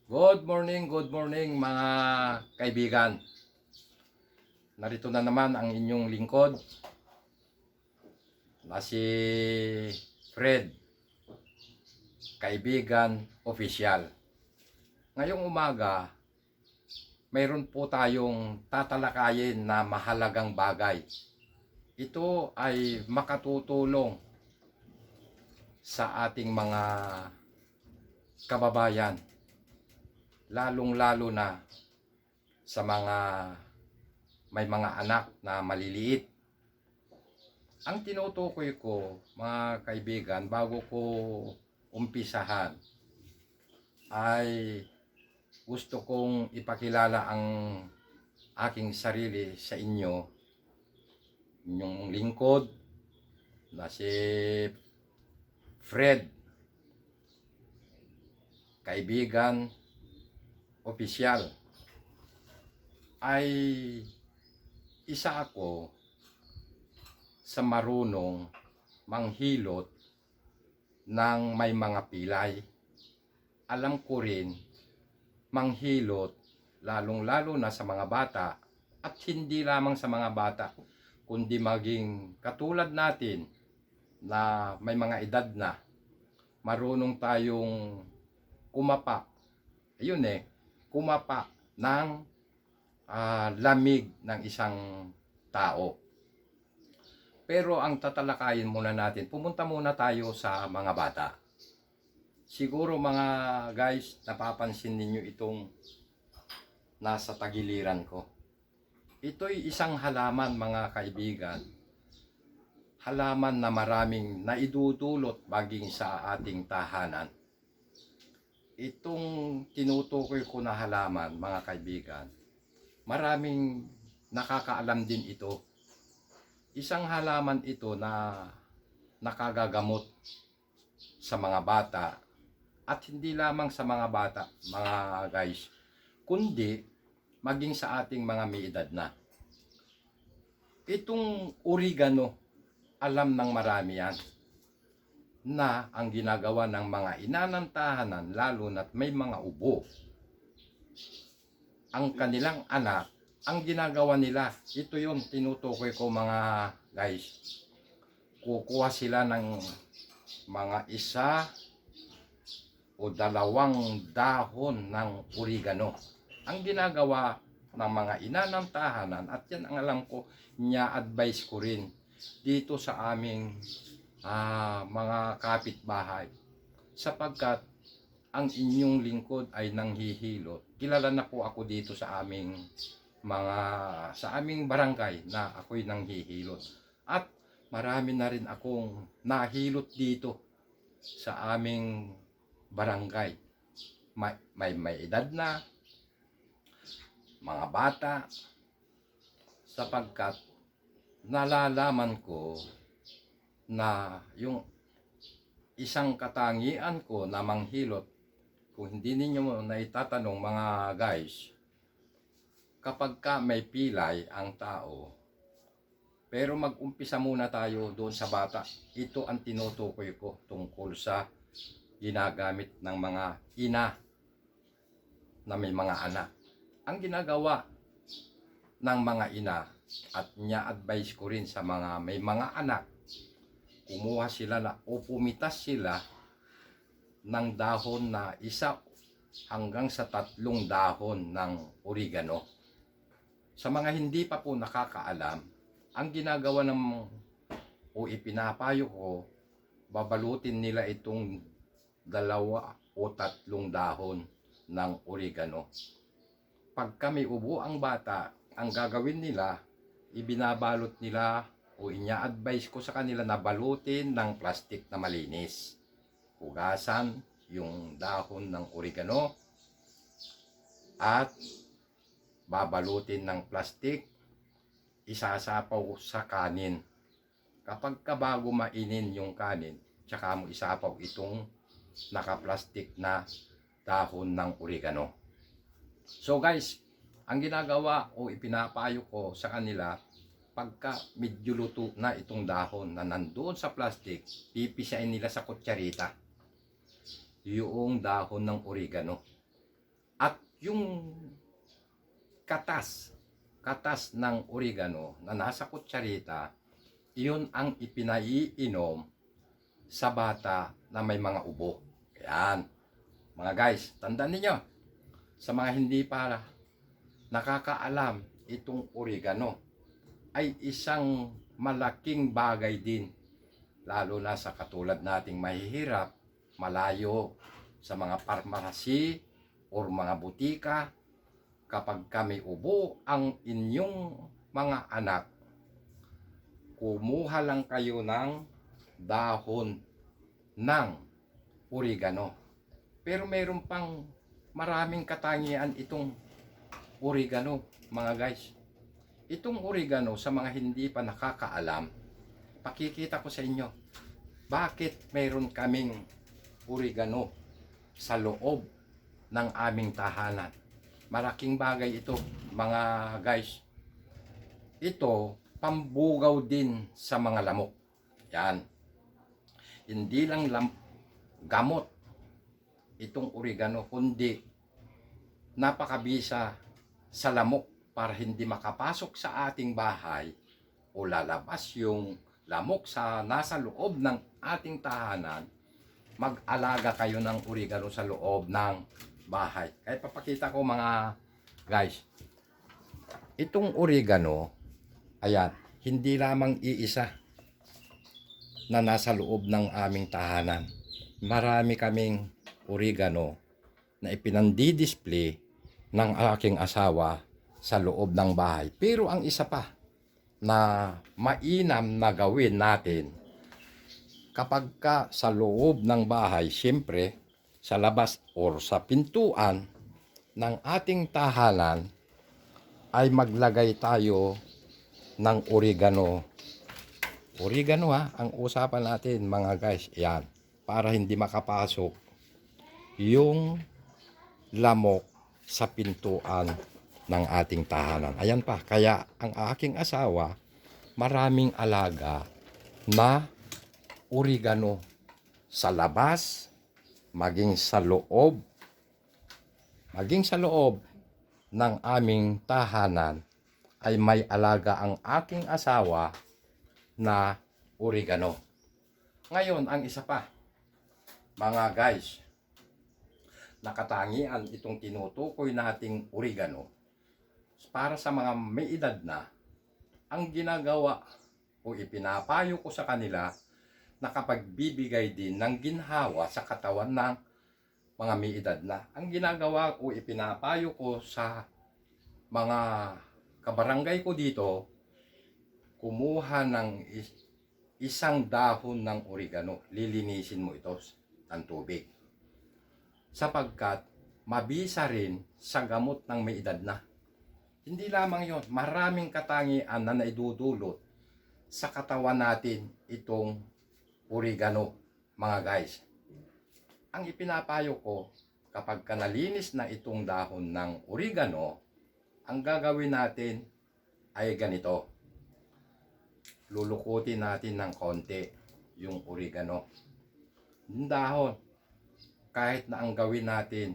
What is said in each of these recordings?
Good morning mga kaibigan. Narito na naman ang inyong lingkod na si Fred, Kaibigan Official. Ngayong umaga, mayroon po tayong tatalakayin na mahalagang bagay. Ito ay makatutulong sa ating mga kababayan, lalong-lalo na sa may mga anak na maliliit. Ang tinutukoy ko, mga kaibigan, bago ko umpisahan, ay gusto kong ipakilala ang aking sarili sa inyo, inyong lingkod na si Fred, Kaibigan Official. Ay isa ako sa marunong manghilot ng may mga pilay. Alam ko rin manghilot lalong-lalo na sa mga bata, at hindi lamang sa mga bata kundi maging katulad natin na may mga edad na, marunong tayong kumapa. Ayun kumapa ng lamig ng isang tao. Pero ang tatalakayin muna natin, pumunta muna tayo sa mga bata. Siguro mga guys, napapansin ninyo itong nasa tagiliran ko. Ito'y isang halaman, mga kaibigan. Halaman na maraming naidudulot maging sa ating tahanan. Itong tinutukoy ko na halaman, mga kaibigan, maraming nakakaalam din ito. Isang halaman ito na nakagagamot sa mga bata, at hindi lamang sa mga bata, mga guys, kundi maging sa ating mga may edad na. Itong oregano, alam ng marami yan, na ang ginagawa ng mga ina ng tahanan, lalo na't may mga ubo, ang kanilang anak, ang ginagawa nila, ito yung tinutukoy ko, mga guys. Kukuha sila ng mga isa o dalawang dahon ng oregano. Ang ginagawa ng mga ina ng tahanan, at yan ang alam ko, niya-advise ko rin dito sa aming mga kapitbahay, sapagkat ang inyong lingkod ay nanghihilot. Kilala na po ako dito sa aming barangay na ako'y nanghihilot, at marami na rin akong nahilot dito sa aming barangay. May edad na, mga bata, sapagkat nalalaman ko na yung isang katangian ko na manghilot, kung hindi ninyo naitatanong, mga guys, kapag ka may pilay ang tao, pero mag-umpisa muna tayo doon sa bata. Ito ang tinutukoy ko tungkol sa ginagamit ng mga ina na may mga anak. Ang ginagawa ng mga ina, at niya-advise ko rin sa mga may mga anak, kumuha sila o pumitas sila ng dahon na 1 hanggang sa 3 dahon ng oregano. Sa mga hindi pa po nakakaalam, ang ginagawa o ipinapayo ko, babalutin nila itong 2 o 3 dahon ng oregano. Pagka may ubo ang bata, ang gagawin nila, ibinabalot nila o inya-advise ko sa kanila na balutin ng plastic na malinis. Hugasan yung dahon ng oregano at babalutin ng plastic, isasapaw sa kanin. Kapag bago mainin yung kanin, tsaka mo isapaw itong naka-plastic na dahon ng oregano. So guys, ang ginagawa o ipinapayo ko sa kanila, pagka medyo luto na itong dahon na nandoon sa plastic, pipisain nila sa kutsarita yung dahon ng oregano. At yung katas ng oregano na nasa kutsarita, iyon ang ipinaiinom sa bata na may mga ubo. Yan. Mga guys, tandaan ninyo, sa mga hindi pa nakakaalam, itong oregano ay isang malaking bagay din, lalo na sa katulad nating mahihirap, malayo sa mga parmasi or mga butika. Kapag kami ubo ang inyong mga anak, kumuha lang kayo ng dahon ng oregano. Pero mayroon pang maraming katangian itong oregano, mga guys. Itong oregano, sa mga hindi pa nakakaalam, pakikita ko sa inyo bakit mayroon kaming oregano sa loob ng aming tahanan. Malaking bagay ito, mga guys. Ito, pambugaw din sa mga lamok. Yan. Hindi lang gamot itong oregano, kundi napakabisa sa lamok para hindi makapasok sa ating bahay o lalabas yung lamok sa nasa loob ng ating tahanan. Mag-alaga kayo ng oregano sa loob ng bahay. Kaya papakita ko, mga guys, itong oregano, ayan, hindi lamang iisa na nasa loob ng aming tahanan. Marami kaming oregano na ipinandi-display ng aking asawa sa loob ng bahay. Pero ang isa pa na mainam na gawin natin, kapag ka sa loob ng bahay, siyempre sa labas or sa pintuan ng ating tahanan, ay maglagay tayo ng oregano. Oregano ang usapan natin, mga guys. Yan, para hindi makapasok yung lamok sa pintuan ng ating tahanan. Ayan pa, kaya ang aking asawa maraming alaga na oregano sa labas, maging sa loob ng aming tahanan ay may alaga ang aking asawa na oregano. Ngayon, ang isa pa, mga guys, nakatangian itong tinutukoy nating oregano para sa mga may edad na. Ang ginagawa o ipinapayo ko sa kanila, nakapagbibigay din ng ginhawa sa katawan ng mga may edad na. Ang ginagawa ko, ipinapayo ko sa mga kabarangay ko dito, kumuha ng isang dahon ng oregano, lilinisin mo ito ng tubig, sapagkat mabisa rin sa gamot ng may edad na. Hindi lamang yon, maraming katangian na naidudulot sa katawan natin itong oregano, mga guys. Ang ipinapayo ko, kapag nalinis na itong dahon ng oregano, ang gagawin natin ay ganito. Lulukutin natin ng konti yung oregano. Yung dahon, kahit na ang gawin natin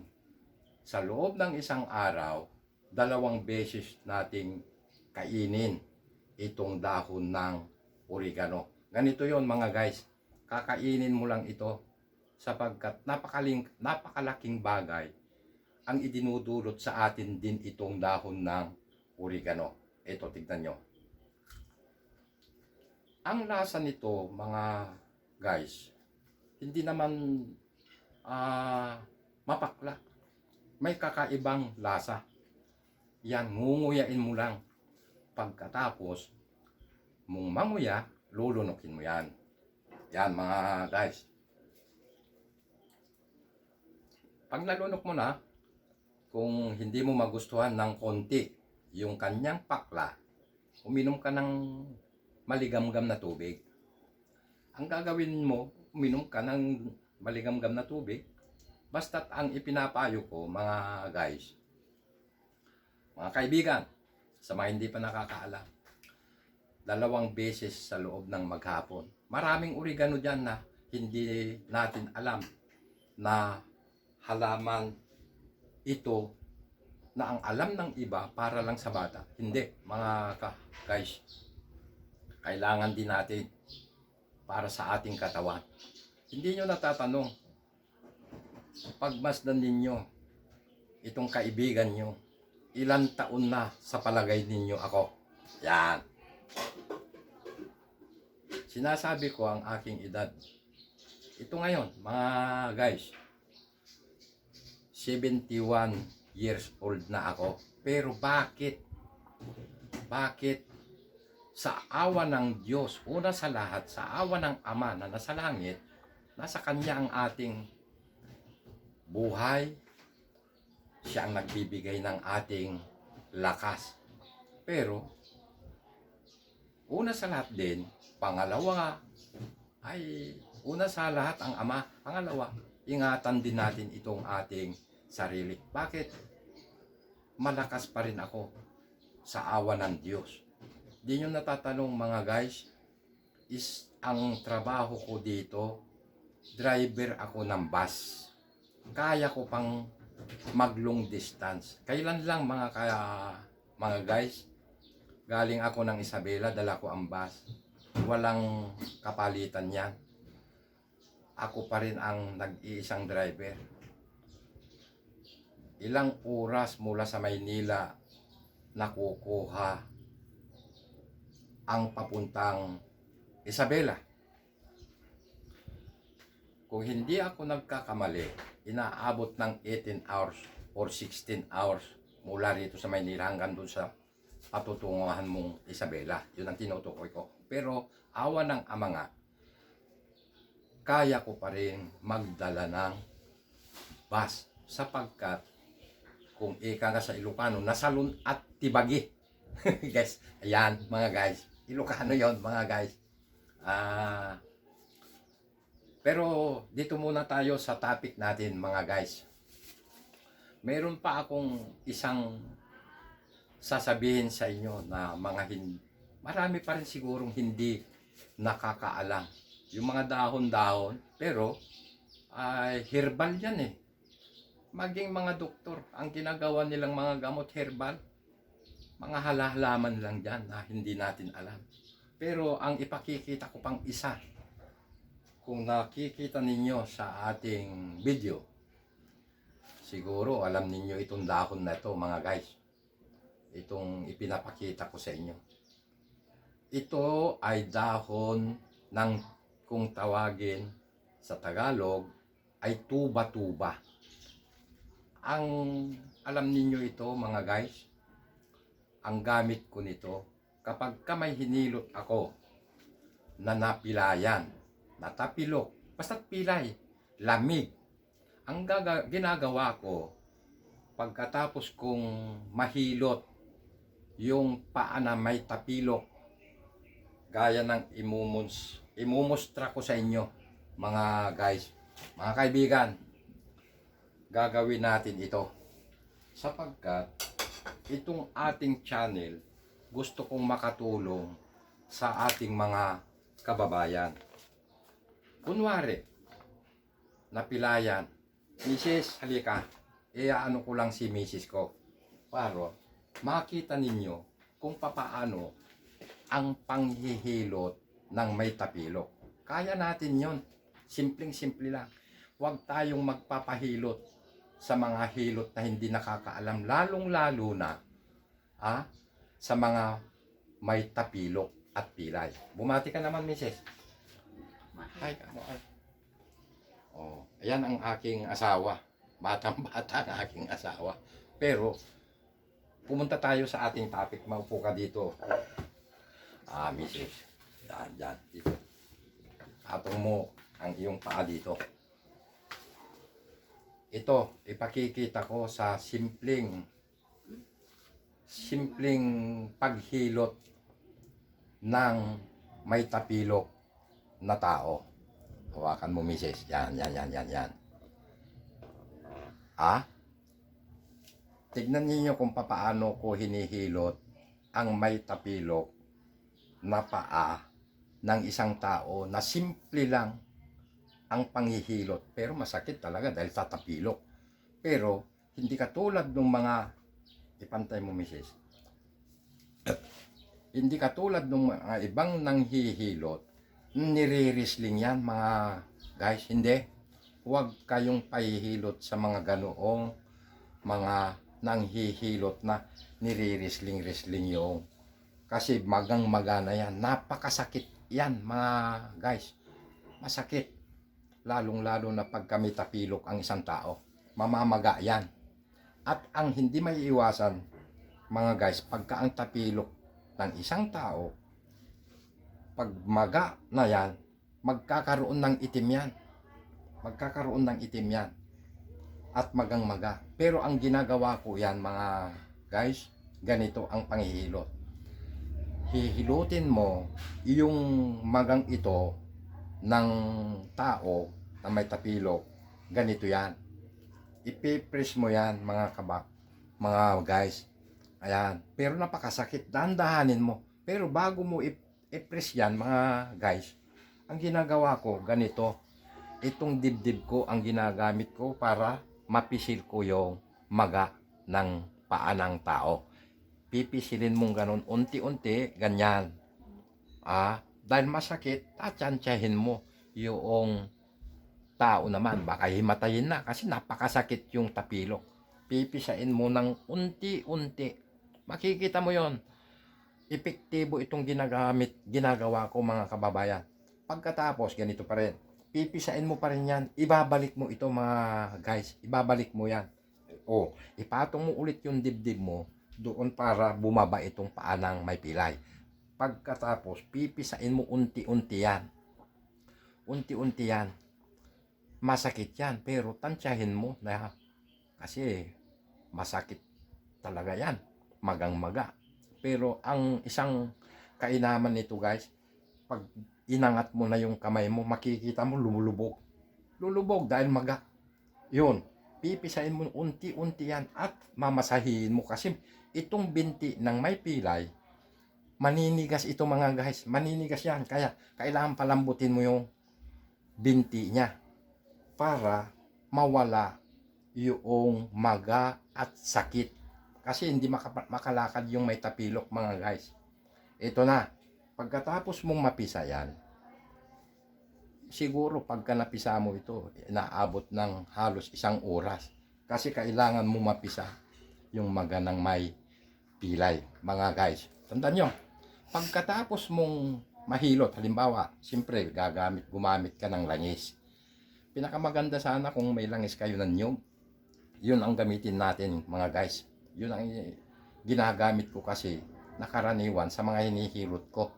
sa loob ng isang araw, 2 beses nating kainin itong dahon ng oregano. Ganito yon, mga guys. Kakainin mo lang ito sapagkat napakalaking bagay ang idinudulot sa atin din itong dahon ng oregano. Ito, tignan nyo. Ang lasa nito, mga guys, hindi naman mapakla. May kakaibang lasa. Yan, ngunguyain mo lang. Pagkatapos mong manguya, lulunukin mo yan. Yan, mga guys. Pag nalunok mo na, kung hindi mo magustuhan ng konti yung kanyang pakla, uminom ka ng maligamgam na tubig. Ang gagawin mo, uminom ka ng maligamgam na tubig. Basta't ang ipinapayo ko, mga guys, mga kaibigan, sa mga hindi pa nakakaalam, 2 beses sa loob ng maghapon. Maraming oregano dyan na hindi natin alam na halaman ito na ang alam ng iba para lang sa bata. Hindi, mga guys. Kailangan din natin para sa ating katawan. Hindi nyo natatanong, pagmasdan ninyo itong kaibigan nyo, ilang taon na sa palagay ninyo ako? Yan. Sinasabi ko ang aking edad. Ito ngayon, mga guys, 71 years old na ako. Pero bakit? Bakit? Sa awa ng Diyos, una sa lahat, sa awa ng Ama na nasa langit, nasa Kanya ang ating buhay. Siya ang nagbibigay ng ating lakas. Pero, una sa lahat din, pangalawa ay, una sa lahat ang Ama. Pangalawa, ingatan din natin itong ating sarili. Bakit? Malakas pa rin ako sa awa ng Diyos. Di nyo natatanong mga guys, is ang trabaho ko dito, driver ako ng bus. Kaya ko pang mag long distance. Kailan lang mga guys, galing ako ng Isabela, dala ko ang bus. Walang kapalitan yan. Ako pa rin ang nag-iisang driver. Ilang oras mula sa Maynila nakukuha ang papuntang Isabela. Kung hindi ako nagkakamali, inaabot ng 18 hours or 16 hours mula rito sa Maynila hanggang doon sa patutunguhan mong Isabela. Yun ang tinutukoy ko. Pero awa ng Ama nga, kaya ko pa rin magdala ng bus sapagkat kung ika nga sa Ilocano, nasalun at tibagi. Guys, ayan mga guys. Ilocano yon mga guys. Pero dito muna tayo sa topic natin mga guys. Meron pa akong isang sasabihin sa inyo na marami pa rin sigurong hindi nakakaalam. Yung mga dahon-dahon, pero herbal yan eh. Maging mga doktor, ang ginagawa nilang mga gamot herbal, mga halaman lang dyan na hindi natin alam. Pero ang ipakikita ko pang isa, kung nakikita ninyo sa ating video, siguro alam ninyo itong dahon na ito mga guys. Itong ipinapakita ko sa inyo. Ito ay dahon ng, kung tawagin sa Tagalog, ay tuba-tuba. Ang alam ninyo ito mga guys, ang gamit ko nito, kapag may hinilot ako na napilayan, natapilok, basta't pilay, lamig, ang ginagawa ko, pagkatapos kong mahilot yung paa na may tapilok, gaya ng imumustra ko sa inyo, mga guys, mga kaibigan, gagawin natin ito. Sapagkat, itong ating channel, gusto kong makatulong sa ating mga kababayan. Kunwari, napilayan, Mrs. halika, ano ko lang si Mrs. ko, para makita ninyo kung papaano ang panghihilot ng may tapilok. Kaya natin yon. Simpleng-simple lang. Huwag tayong magpapahilot sa mga hilot na hindi nakakaalam, lalong-lalo na sa mga may tapilok at pilay. Bumati ka naman, Mrs. Hi, oh, ayan ang aking asawa. Batang-bata ang aking asawa. Pero, pumunta tayo sa ating topic. Maupo ka dito. Mrs. Yan, dito. Atong mo ang iyong paa dito. Ito, ipakikita ko sa simpleng paghilot ng may tapilok na tao. Hawakan mo, Mrs. Yan. Tignan niyo kung papaano ko hinihilot ang may tapilok na paa ng isang tao na simple lang ang panghihilot. Pero masakit talaga dahil sa tapilok. Pero hindi katulad ng mga ipantay mo, misis. Hindi katulad ng mga ibang nanghihilot, nire-wrestling yan, mga guys. Hindi. Huwag kayong pahihilot sa mga ganoong mga nanghihilot na nire-wrestling yung. Kasi magang magana yan. Napakasakit yan, mga guys. Masakit. Lalong-lalo na pag kami tapilok ang isang tao. Mamamaga yan. At ang hindi may iwasan, mga guys, pagka ang tapilok ng isang tao, pag maga na yan, magkakaroon ng itim yan. Magkakaroon ng itim yan. At magang maga. Pero ang ginagawa ko yan, mga guys, ganito ang panghihilot. Hihilutin mo yung magang ito ng tao na may tapilok. Ganito yan. Ipipress mo yan, mga guys. Ayan. Pero napakasakit. Dahan-dahanin mo. Pero bago mo i-press yan, mga guys, ang ginagawa ko, ganito. Itong dibdib ko ang ginagamit ko para mapisil ko yung maga ng paa ng tao. Pipisilin mong ganun, unti-unti, ganyan. Dahil masakit, tatsantsahin mo yung tao naman. Baka himatayin na kasi napakasakit yung tapilok. Pipisain mo ng unti-unti. Makikita mo yon. Epektibo itong ginagawa ko, mga kababayan. Pagkatapos, ganito pa rin. Pipisain mo pa rin yan. Ibabalik mo ito, mga guys. Ibabalik mo yan. Ipatong mo ulit yung dibdib mo doon para bumaba itong paa ng may pilay. Pagkatapos, pipisain mo unti-unti yan. Unti-unti yan. Masakit yan, pero tansyahin mo na kasi masakit talaga yan. Magang-maga. Pero ang isang kainaman nito, guys, pag inangat mo na yung kamay mo, makikita mo lumulubog. Lulubog dahil maga. Yun. Pipisain mo unti-unti yan at mamasahin mo kasi itong binti ng may pilay, maninigas ito, mga guys. Maninigas yan. Kaya kailangan palambutin mo yung binti niya para mawala yung maga at sakit. Kasi hindi makalakad yung may tapilok, mga guys. Ito na. Pagkatapos mong mapisa yan, siguro pagka napisa mo ito, inaabot ng halos 1 oras. Kasi kailangan mo mapisa yung maga ng may pilay, mga guys. Tandaan nyo, pagkatapos mong mahilot, halimbawa, siyempre gumamit ka ng langis. Pinakamaganda sana kung may langis kayo ng nyug. Yun ang gamitin natin, mga guys. Yun ang ginagamit ko kasi nakaraniwan sa mga hinihilot ko.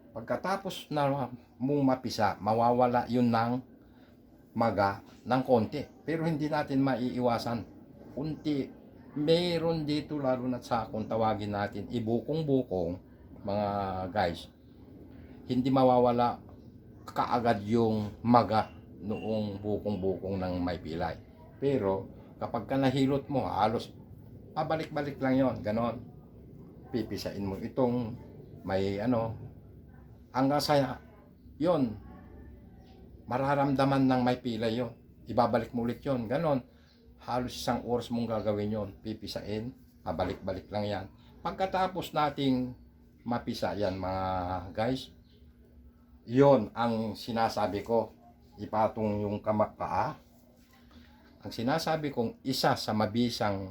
Pagkatapos na mong mapisa, mawawala yun ng maga ng konti. Pero hindi natin maiiwasan. Unti, meron dito lalo na sa kung tawagin natin, ibukong-bukong, mga guys. Hindi mawawala kaagad yung maga noong bukong-bukong ng may pilay. Pero kapag ka nahilot mo, halos pabalik-balik lang yon, ganon. Pipisain mo itong may hanggang sa yon, mararamdaman ng may pilay yon. Ibabalik mo ulit yon, ganon. Halos 1 oras mong gagawin yon. Pipisain, pabalik-balik lang yan. Pagkatapos nating mapisa yan, mga guys, yon ang sinasabi ko. Ipatong yung paa. Ang sinasabi kong isa sa mabisang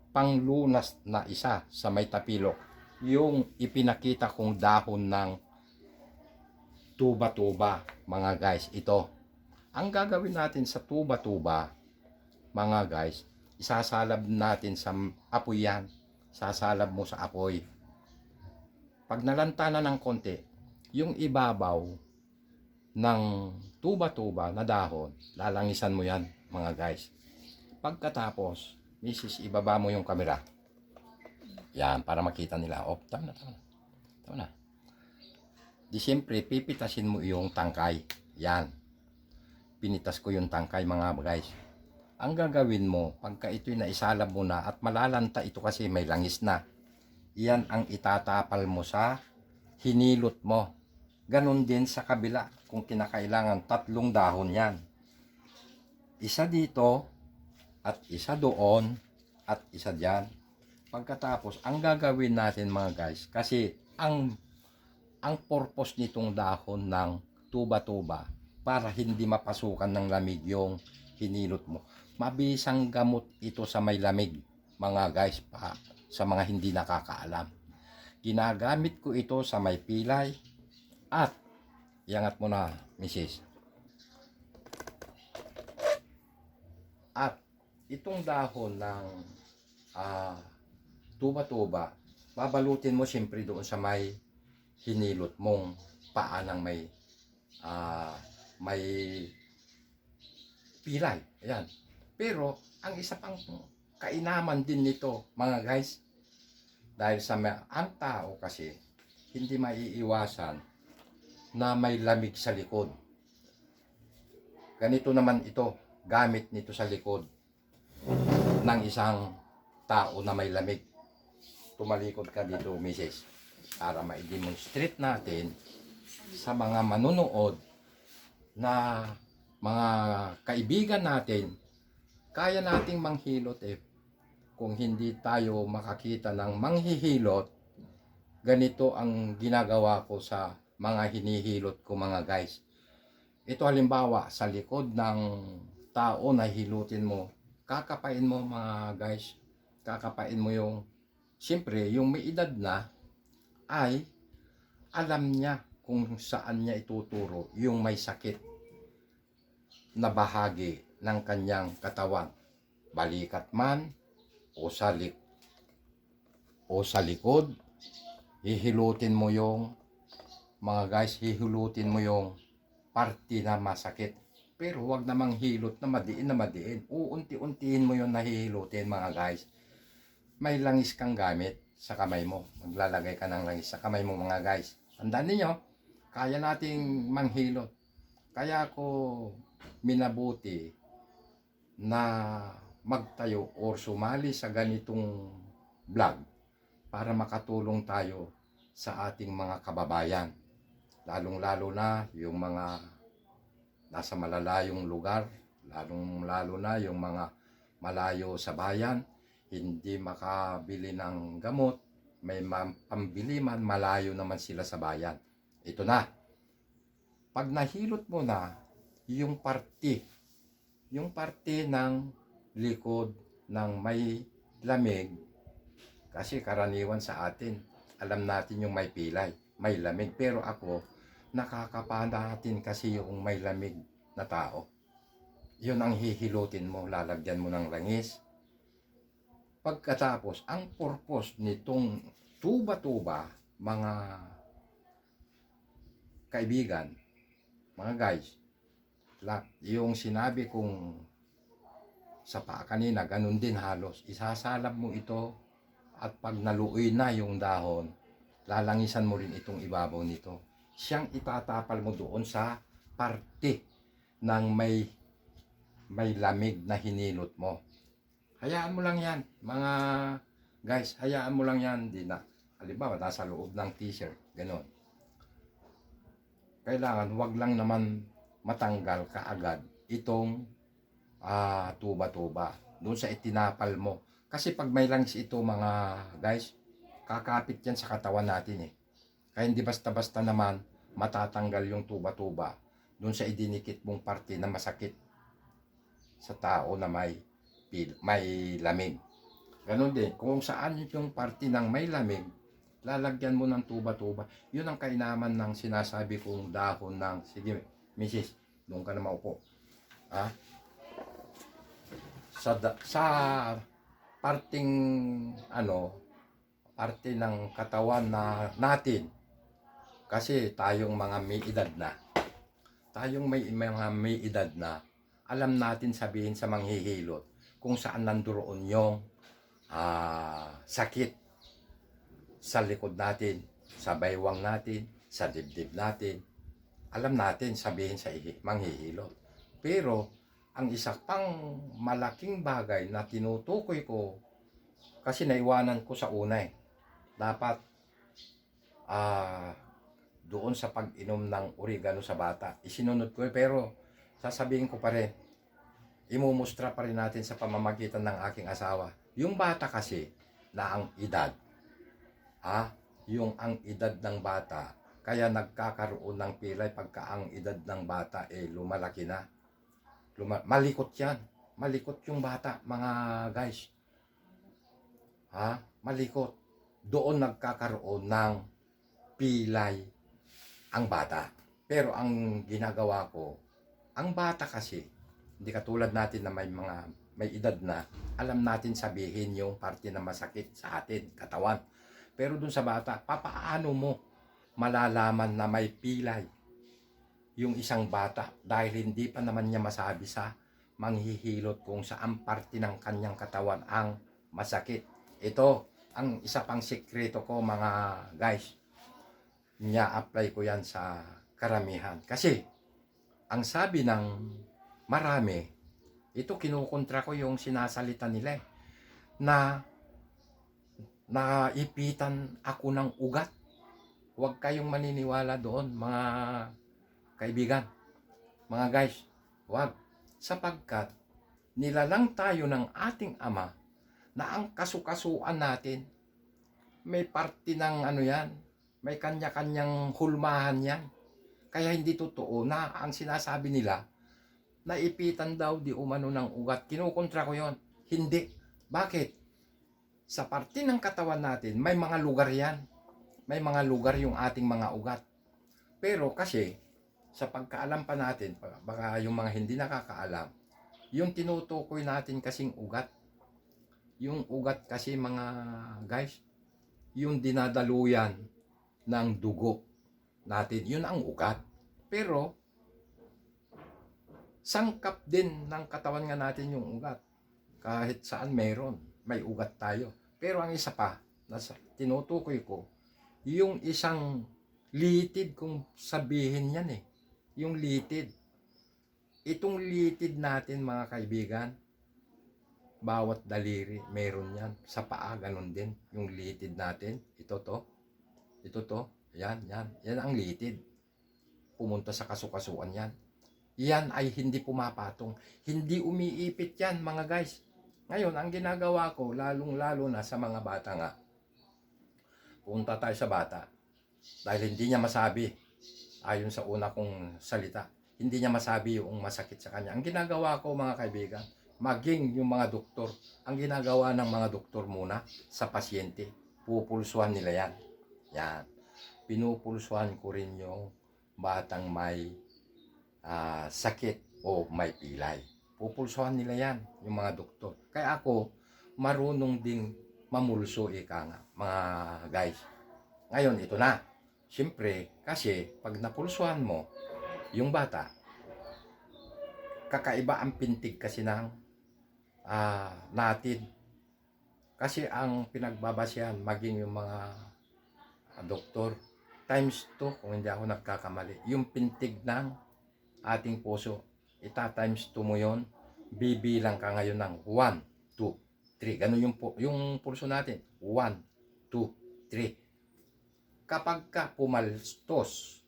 panglunas na isa sa may tapilok, yung ipinakita kong dahon ng tuba-tuba, mga guys. Ito ang gagawin natin sa tuba-tuba, mga guys. Isasalab natin sa apoy yan. Sasalab mo sa apoy. Pag nalanta na ng konti, yung ibabaw ng tuba-tuba na dahon, lalangisan mo yan, mga guys. Pagkatapos, misis, ibaba mo yung camera. Yan, para makita nila. Tama na. Di siyempre, pipitasin mo yung tangkay. Yan. Pinitas ko yung tangkay, mga guys. Ang gagawin mo, pagka ito'y naisalab mo na at malalanta ito kasi may langis na, yan ang itatapal mo sa hinilot mo. Ganon din sa kabila, kung kinakailangan 3 dahon yan. Isa dito, at isa doon, at isa dyan. Pagkatapos, ang gagawin natin mga guys, kasi ang purpose nitong dahon ng tuba-tuba para hindi mapasukan ng lamig yung hinilot mo. Mabisang gamot ito sa may lamig mga guys, pa sa mga hindi nakakaalam. Ginagamit ko ito sa may pilay at iangat mo na, Mrs. At itong dahon ng tuba-tuba, babalutin mo siyempre doon sa may hinilot mong paa ng may pilay. Ayan. Pero ang isa pang kainaman din nito mga guys, dahil sa ang tao kasi hindi maiiwasan na may lamig sa likod. Ganito naman ito, gamit nito sa likod ng isang tao na may lamig. Tumalikod ka dito, Mrs. Para ma-demonstrate natin sa mga manunood na mga kaibigan natin, kaya nating manghilot kung hindi tayo makakita ng manghihilot. Ganito ang ginagawa ko sa mga hinihilot ko mga guys. Ito halimbawa sa likod ng tao na hilutin mo, kakapain mo mga guys, kakapain mo yung, siyempre yung may edad na ay alam niya kung saan niya ituturo yung may sakit na bahagi ng kanyang katawan, balikat man o sa likod. Hihilutin mo yung mga guys, hihilutin mo yung parte na masakit. Pero wag namang hilot na madiin. Uunti-untiin mo yung nahihilutin mga guys. May langis kang gamit sa kamay mo. Maglalagay ka ng langis sa kamay mo mga guys. Tandaan niyo, kaya nating manghilot. Kaya ako minabuti na magtayo o sumali sa ganitong vlog para makatulong tayo sa ating mga kababayan. Lalong-lalo na yung mga nasa malalayong lugar, lalong-lalo na yung mga malayo sa bayan, hindi makabili ng gamot, may pambili man, malayo naman sila sa bayan. Ito na, pag nahilot mo na yung parte ng likod ng may lamig, kasi karaniwan sa atin, alam natin yung may pilay, may lamig, pero ako, nakakapanatin kasi yung may lamig na tao. Yun ang hihilutin mo, lalagyan mo ng langis. Pagkatapos, ang purpose nitong tuba-tuba, mga kaibigan, mga guys, yung sinabi kong sa paa kanina, ganun din halos. Isasalab mo ito at pag naluoy na yung dahon, lalangisan mo rin itong ibabaw nito. Siyang itatapal mo doon sa parte ng may lamig na hinilot mo. Hayaan mo lang yan, mga guys, hayaan mo lang yan. Di na, halimbawa, nasa loob ng t-shirt, gano'n. Kailangan, wag lang naman matanggal kaagad itong tuba-tuba doon sa itinapal mo. Kasi pag may langis ito mga guys, kakapit yan sa katawan natin Kaya hindi basta-basta naman matatanggal yung tuba-tuba doon sa idinikit mong parte na masakit sa tao na may lamig. Ganon din, kung saan yung parte ng may lamig, lalagyan mo ng tuba-tuba. Yun ang kainaman ng sinasabi kong dahon ng, sige, Mrs., doon ka na maupo. Sa parting parte ng katawan na natin, kasi tayong mga may edad na, alam natin sabihin sa manghihilot kung saan nandoon yung sakit sa likod natin, sa baywang natin, sa dibdib natin. Alam natin sabihin sa manghihilot. Pero ang isa pang malaking bagay na tinutukoy ko, kasi naiwanan ko sa una dapat doon sa pag-inom ng oregano sa bata, isinunod ko pero sasabihin ko pa rin, imumustra pa rin natin sa pamamagitan ng aking asawa. Yung bata kasi, na ang edad. Yung ang edad ng bata, kaya nagkakaroon ng pilay pagka ang edad ng bata lumalaki na. Malikot yan. Malikot yung bata, mga guys. Malikot. Doon nagkakaroon ng pilay ang bata. Pero ang ginagawa ko, ang bata kasi, hindi katulad natin na may edad na, alam natin sabihin yung parte na masakit sa atin, katawan. Pero dun sa bata, papaano mo malalaman na may pilay yung isang bata dahil hindi pa naman niya masabi sa manghihilot kung saan parte ng kanyang katawan ang masakit. Ito, ang isa pang sikreto ko, mga guys. Nya-apply ko yan sa karamihan. Kasi, ang sabi ng marami, ito kinukontra ko yung sinasalita nila na naipitan ako ng ugat. Huwag kayong maniniwala doon, mga kaibigan, mga guys. Huwag. Sapagkat nilalang tayo ng ating Ama na ang kasukasuan natin, may parte ng yan, may kanya-kanyang hulmahan yan. Kaya hindi totoo na ang sinasabi nila, naipitan daw di umano ng ugat. Kinukontra ko yon. Hindi. Bakit? Sa parte ng katawan natin, may mga lugar yan. May mga lugar yung ating mga ugat. Pero kasi, sa pagkaalam pa natin, baka yung mga hindi nakakaalam, yung tinutukoy natin kasing ugat, yung ugat kasi, mga guys, yung dinadaluyan ng dugo natin, yun ang ugat. Pero, sangkap din ng katawan nga natin yung ugat. Kahit saan meron, may ugat tayo. Pero ang isa pa, na tinutukoy ko, yung isang litid, kung sabihin yan yung litid. Itong litid natin, mga kaibigan, bawat daliri, meron yan. Sa paa, ganun din. Yung litid natin, ito to, yan ang litid. Pumunta sa kasukasuan yan. Yan ay hindi pumapatong. Hindi umiipit yan, mga guys. Ngayon, ang ginagawa ko, lalong-lalo na sa mga bata nga, punta tayo sa bata. Dahil hindi niya masabi, ayon sa una kong salita, hindi niya masabi yung masakit sa kanya. Ang ginagawa ko, mga kaibigan, maging yung mga doktor, ang ginagawa ng mga doktor muna sa pasyente, pupulsuhan nila yan. Yan. Pinupulsuhan ko rin yung batang may sakit o may pilay. Pupulsuhan nila yan, yung mga doktor. Kaya ako, marunong ding mamulso, ika nga, mga guys. Ngayon, ito na. Siyempre, kasi pag napulsuhan mo yung bata, kakaiba ang pintig kasi ng natin. Kasi ang pinagbabasyan, maging yung mga doktor, times 2, kung hindi ako nagkakamali, yung pintig ng ating puso, times 2 mo yon, bibilang ka ngayon ng 1, 2, 3. Ganun yung pulso natin. 1, 2, 3. Kapag ka pumalstos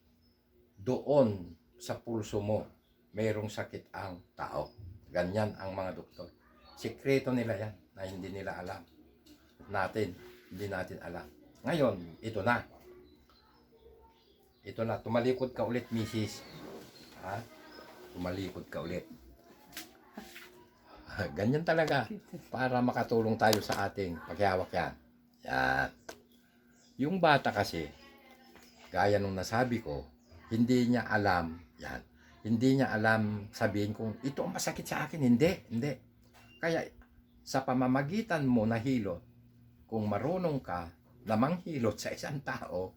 doon sa pulso mo, mayroong sakit ang tao. Ganyan ang mga doktor. Sikreto nila yan na hindi nila alam. Hindi natin alam. Ngayon, ito na. Tumalikod ka ulit, misis. Tumalikod ka ulit. Ganyan talaga. Para makatulong tayo sa ating paghihawak yan. Yan. Yung bata kasi, gaya nung nasabi ko, hindi niya alam yan. Hindi niya alam sabihin kung ito ang masakit sa akin. Hindi. Kaya sa pamamagitan mo na hilot, kung marunong ka na manghilot sa isang tao,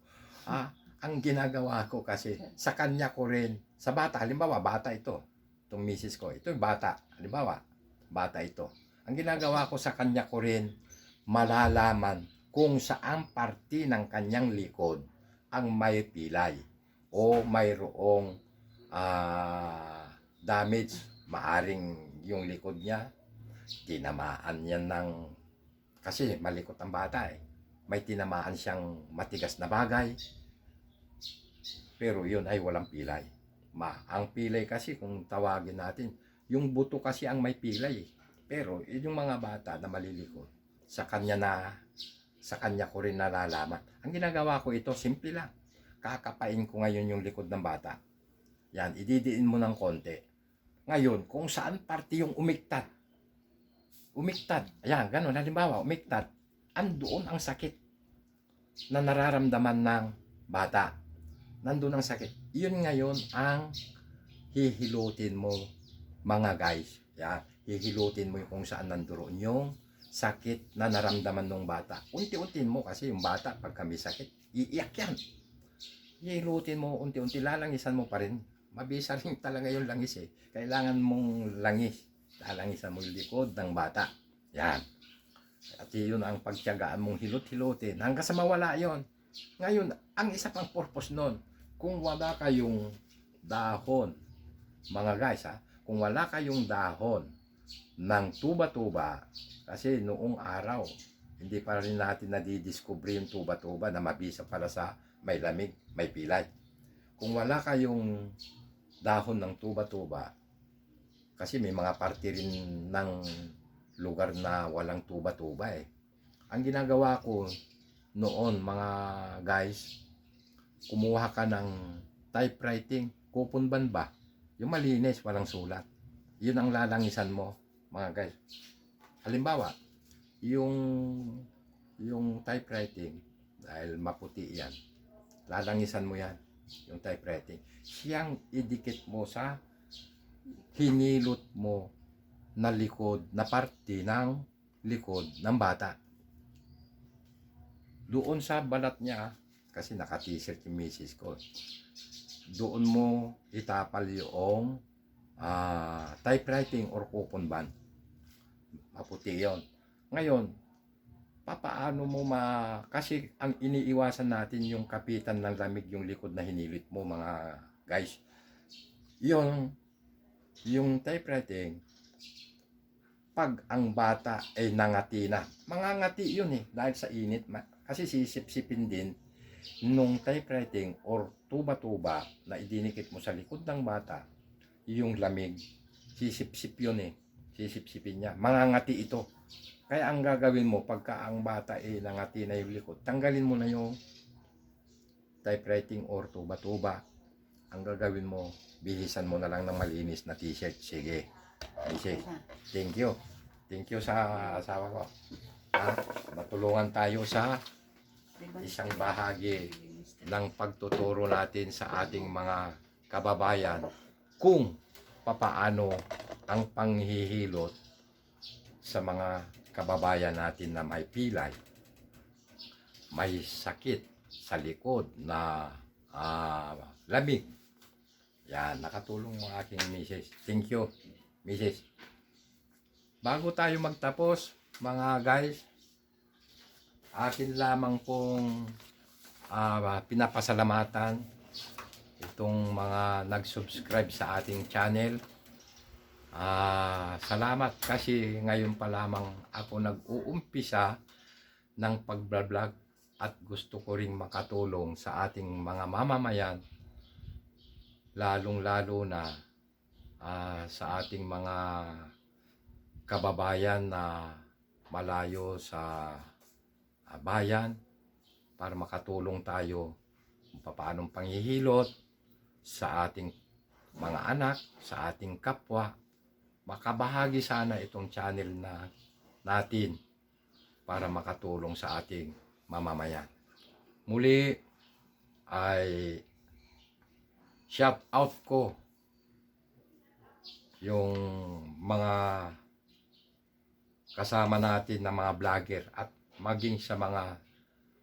ang ginagawa ko kasi sa kanya ko rin, sa bata, halimbawa bata itong misis ko, ito yung bata, halimbawa bata ito. Ang ginagawa ko sa kanya ko rin, malalaman kung saan parte ng kanyang likod ang may pilay o mayroong damage. Maaring yung likod niya, tinamaan yan kasi malikot ang bata may tinamaan siyang matigas na bagay, pero yun ay walang pilay. Ang pilay kasi, kung tawagin natin, yung buto kasi ang may pilay pero yung mga bata na malilikot, sa kanya ko rin nalalaman. Ang ginagawa ko ito, simple lang. Kakapain ko ngayon yung likod ng bata. Yan, ididiin mo ng konti. Ngayon, kung saan parte yung umiktad. Ayan, ganun, halimbawa, umiktad. Andoon ang sakit na nararamdaman ng bata. Nandun ang sakit. Yun ngayon ang hihilutin mo, mga guys. Yan, hihilutin mo kung saan nandoon yung sakit na naramdaman ng bata. Unti-untiin mo kasi yung bata pag kami sakit, iiyak yan. Hihilutin mo unti-unti, lalangisan mo pa rin. Mabisa rin talaga yung langis eh. Kailangan mong langis. Lalangisan mo yung likod ng bata. Yan. At yun ang pagtiyagaan mong hilot-hilutin hanggang sa mawala yon. Ngayon, ang isa pang purpose nun, kung wala kayong dahon, mga guys ha, kung wala kayong dahon ng tuba-tuba, kasi noong araw, hindi pa rin natin nadidiscover yung tuba-tuba na mabisa pala sa may lamig, may pilay. Kung wala kayong dahon ng tuba-tuba, kasi may mga parte rin ng lugar na walang tuba-tuba eh. Ang ginagawa ko noon, mga guys, kumuha ka ng typewriting, kupunban ba? Yung malinis, walang sulat. Yun ang lalangisan mo, mga guys. Halimbawa, yung typewriting, dahil maputi yan, lalangisan mo yan, yung typewriting. Siyang idikit mo sa hinilot mo na likod, na parte ng likod ng bata. Doon sa balat niya, kasi naka-t-shirt yung misis ko, doon mo itapal yung typewriting or coupon. Maputi yon. Ngayon, papaano mo kasi ang iniiwasan natin yung kapitan ng lamig yung likod na hinilit mo, mga guys. Yung typewriting, pag ang bata ay nangati na, mangangati yun eh, dahil sa init. Kasi sisip-sipin din nung typewriting or tuba-tuba na idinikit mo sa likod ng bata, yung lamig, sisip-sip yun eh. Sisip-sipin niya. Mangangati ito. Kaya ang gagawin mo, pagka ang bata ay nangati na yung likod, tanggalin mo na yung typewriting or tuba-tuba. Ang gagawin mo, bihisan mo na lang ng malinis na t-shirt. Sige. Thank you. Thank you sa asawa ko. Matulungan tayo sa isang bahagi ng pagtuturo natin sa ating mga kababayan kung papaano ang panghihilot sa mga kababayan natin na may pilay, may sakit sa likod na lamig. Yan, nakatulong ang aking misis. Thank you, misis. Bago tayo magtapos, mga guys, akin lamang pong pinapasalamatan itong mga nag-subscribe sa ating channel. Salamat kasi ngayon pa lamang ako nag-uumpisa ng pag-vlog at gusto ko ring makatulong sa ating mga mamamayan, lalong-lalo na sa ating mga kababayan na malayo sa bayan, para makatulong tayo kung paanong panghihilot sa ating mga anak, sa ating kapwa. Makabahagi sana itong channel natin para makatulong sa ating mamamayan. Muli ay shout out ko yung mga kasama natin na mga vlogger at maging sa mga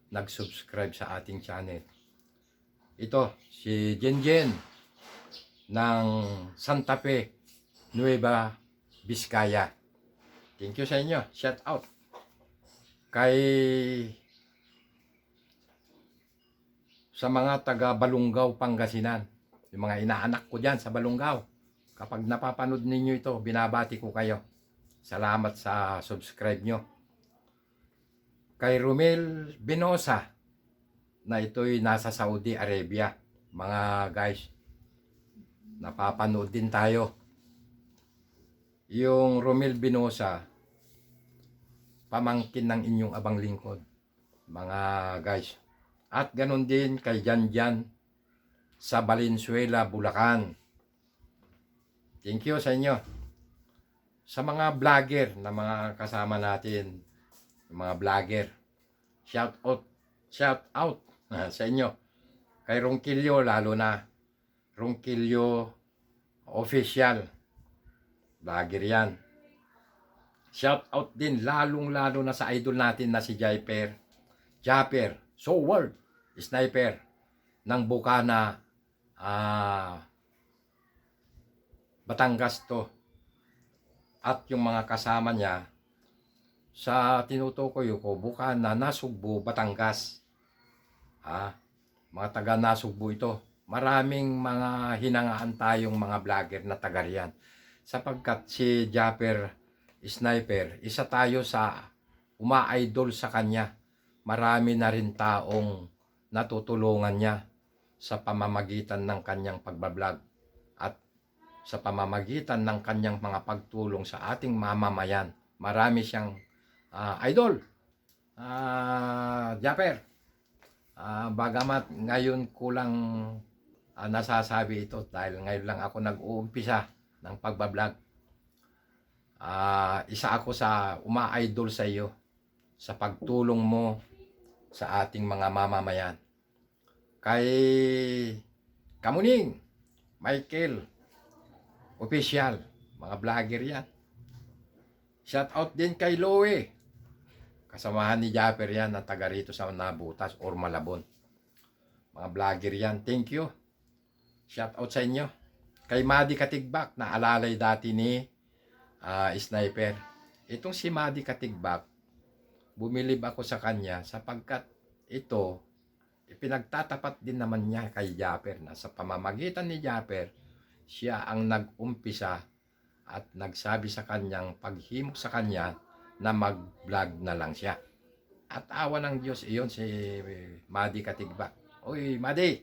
nag-subscribe sa ating channel. Ito, si Jenjen ng Santa Fe, Nueva Vizcaya. Thank you sa inyo. Shout out. Kay sa mga taga Balungaw, Pangasinan, yung mga inaanak ko dyan sa Balungaw. Kapag napapanood ninyo ito, binabati ko kayo. Salamat sa subscribe nyo. Kay Romel Binosa, na ito'y nasa Saudi Arabia. Mga guys, napapanood din tayo. Yung Romel Binosa, pamangkin ng inyong abang lingkod, mga guys. At ganun din kay Jan sa Valenzuela, Bulacan. Thank you sa inyo. Sa mga vlogger na mga kasama natin, mga vlogger, shout out sa inyo. Kay Ronquillo, lalo na Ronquillo official, vlogger yan. Shout out din lalong-lalo na sa idol natin na si Japper, Sword, Sniper ng Bukana, Batangas to. At yung mga kasama niya sa tinutukoy ko, Bukana, Nasugbu, Batangas. Mga taga Nasugbu ito. Maraming mga hinangaan tayong mga vlogger na taga riyan. Sapagkat si Japper Sniper, isa tayo sa uma-idol sa kanya. Marami na rin taong natutulungan niya sa pamamagitan ng kanyang pagbablog at sa pamamagitan ng kanyang mga pagtulong sa ating mamamayan. Marami siyang idol. Japper, bagamat ngayon kulang nasasabi ito dahil ngayon lang ako nag-uumpisa ng pagbablog. Isa ako sa uma-idol sa iyo sa pagtulong mo sa ating mga mamamayan. Kay Kamuning, Michael, official, mga vlogger yan. Shout out din kay Loe, kasamahan ni Japper yan na taga rito sa Nabutas or Malabon. Mga vlogger yan, thank you. Shout out sa inyo. Kay Madi Katigbak, na alalay dati ni Sniper. Itong si Madi Katigbak, bumilib ako sa kanya sapagkat ito, ipinagtatapat din naman niya kay Japper na sa pamamagitan ni Japper, siya ang nag-umpisa at nagsabi sa kanyang paghimok sa kanya na mag-vlog na lang siya. At awa ng Diyos, iyon si Madi Katigbak. Uy, Madi!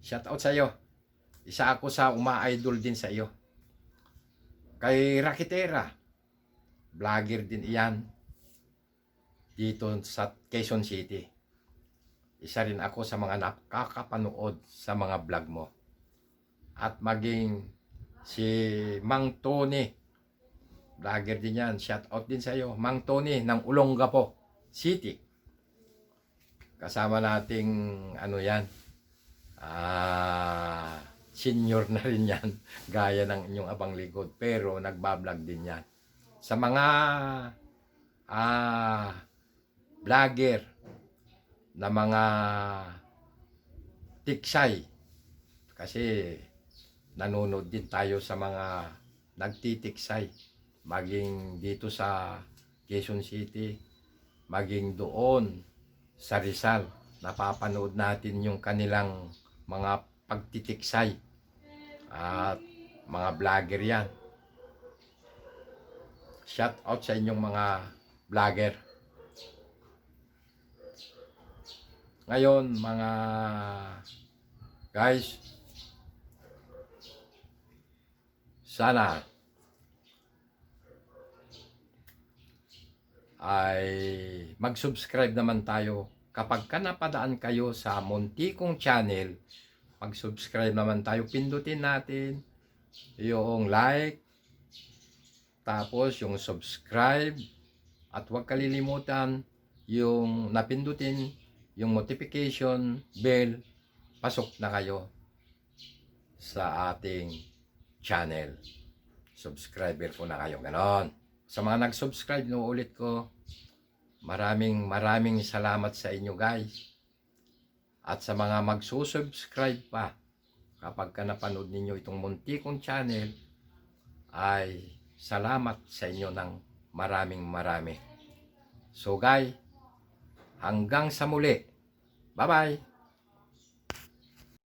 Shout out sa iyo. Isa ako sa uma-idol din sa iyo. Kay Rakitera, vlogger din iyan dito sa Quezon City. Isa rin ako sa mga nakakapanood sa mga vlog mo. At maging si Mang Tony, vlogger din yan. Shout out din sa iyo. Mang Tony ng Olongapo City. Kasama nating yan. Senior na rin yan. Gaya ng inyong abang likod. Pero nagbablog din yan. Sa mga vlogger na mga tiksay. Kasi nanonood din tayo sa mga nagtitiksay. Maging dito sa Quezon City. Maging doon sa Rizal. Napapanood natin yung kanilang mga pagtitiksay. At mga vlogger yan. Shout out sa inyong mga vlogger. Ngayon, mga guys, sana ay mag-subscribe naman tayo. Kapag napadaan kayo sa muntikong channel, mag-subscribe naman tayo. Pindutin natin yung like, tapos yung subscribe, at huwag kalilimutan yung napindutin yung notification bell. Pasok na kayo sa ating channel. Subscriber po na kayo. Ganon. Sa mga nag-subscribe, ulit ko, maraming salamat sa inyo guys. At sa mga magsusubscribe pa, kapag napanood ninyo itong muntikong channel, ay salamat sa inyo ng marami. So guys, hanggang sa muli. Bye-bye!